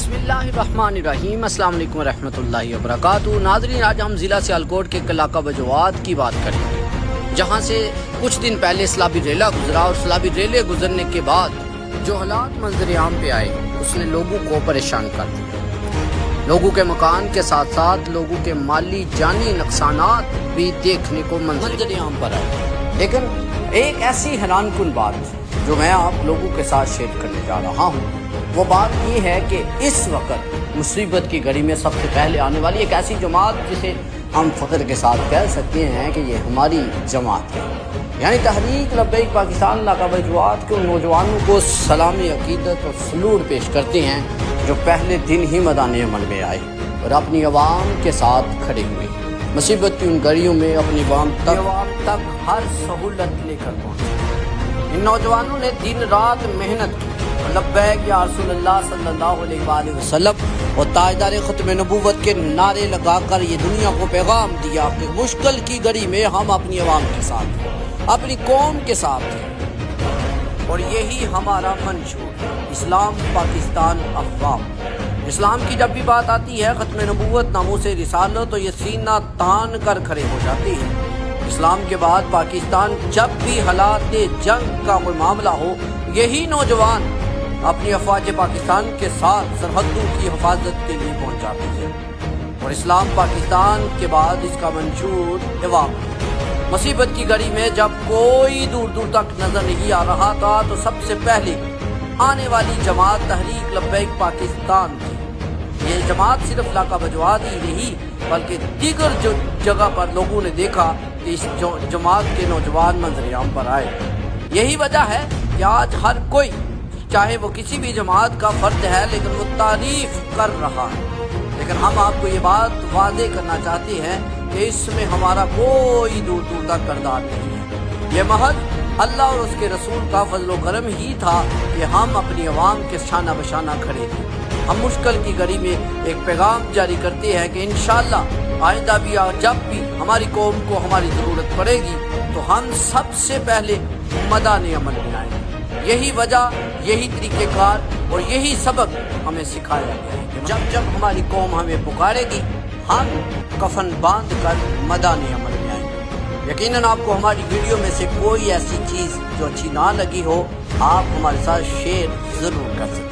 बिस्मिल्लाहिर्रहमानिर्रहीम। अस्सलाम वालेकुम रहमतुल्लाहि व बरकातुहू। नाज़रीन, आज हम ज़िला सियालकोट के इलाका बजवात की बात करेंगे, जहाँ से कुछ दिन पहले सैलाबी रेला गुजरा और सैलाबी रेले गुजरने के बाद जो हालात मंजर आम पे आए उसने लोगों को परेशान कर दिया। लोगों के मकान के साथ साथ लोगों के माली जानी नुकसानात भी देखने को मंजर आम पर आए। लेकिन एक ऐसी हैरानकुन बात जो मैं आप लोगों के साथ शेयर करने जा रहा हूँ, वो बात ये है कि इस वक्त मुसीबत की घड़ी में सबसे पहले आने वाली एक ऐसी जमात जिसे हम फ़ख्र के साथ कह सकते हैं कि ये हमारी जमात है, यानी तहरीक लब्बैक पाकिस्तान इलाका बजवात के उन नौजवानों को सलामी अकीदत और सलूट पेश करते हैं जो पहले दिन ही मैदान अमल में आए और अपनी आवाम के साथ खड़े हुए, मुसीबत की उन घड़ियों में अपनी आवाम तक हर सहूलत लेकर पहुँचे। इन नौजवानों ने दिन रात मेहनत की, लब्बैक या रसूलल्लाह सल्लल्लाहु अलैहि वसल्लम और ताजदार ख़त्म नबूवत के नारे लगाकर ये दुनिया को पैगाम दिया कि मुश्किल की घड़ी में हम अपनी आवाम के साथ हैं, अपनी कौम के साथ हैं। और यही हमारा मंशूर है, इस्लाम पाकिस्तान अफ़वाम। इस्लाम की जब भी बात आती है, ख़त्म नबूवत, नामूस रिसालत, तो ये सीना तान कर खड़े हो जाती है। इस्लाम के बाद पाकिस्तान जब भी हालात जंग का कोई मामला हो, यही नौजवान अपनी अफवाज पाकिस्तान के साथ सरहदों की हिफाजत के लिए पहुंच जाती है। और इस्लाम पाकिस्तान के बाद इसका मंशूर अवाम। मुसीबत की घड़ी में जब कोई दूर दूर तक नजर नहीं आ रहा था, तो सबसे पहले आने वाली जमात तहरीक लब्बैक पाकिस्तान थी। ये जमात सिर्फ इलाका बजवात ही नहीं बल्कि दीगर जो जगह पर लोगों ने देखा कि इस जमात के नौजवान मंजर-ए-आम पर आए। यही वजह है कि आज हर कोई, चाहे वो किसी भी जमात का फर्द है, लेकिन वो तारीफ कर रहा है। लेकिन हम आपको ये बात वादे करना चाहते हैं कि इसमें हमारा कोई दूर दूर तक किरदार नहीं है। ये महज अल्लाह और उसके रसूल का फजल व करम ही था कि हम अपनी आवाम के शाना बशाना खड़े थे। हम मुश्किल की घड़ी में एक पैगाम जारी करते हैं कि इंशाअल्लाह आइंदा भी और जब भी हमारी कौम को हमारी ज़रूरत पड़ेगी तो हम सबसे पहले मैदान अमल में आएंगे। यही वजह, यही तरीक़ेकार और यही सबक हमें सिखाया गया है कि जब जब हमारी कौम हमें पुकारेगी, हम कफन बांध कर मैदान अमल में आएंगे। यकीनन आपको हमारी वीडियो में से कोई ऐसी चीज़ जो अच्छी ना लगी हो, आप हमारे साथ शेयर ज़रूर कर सकते हैं।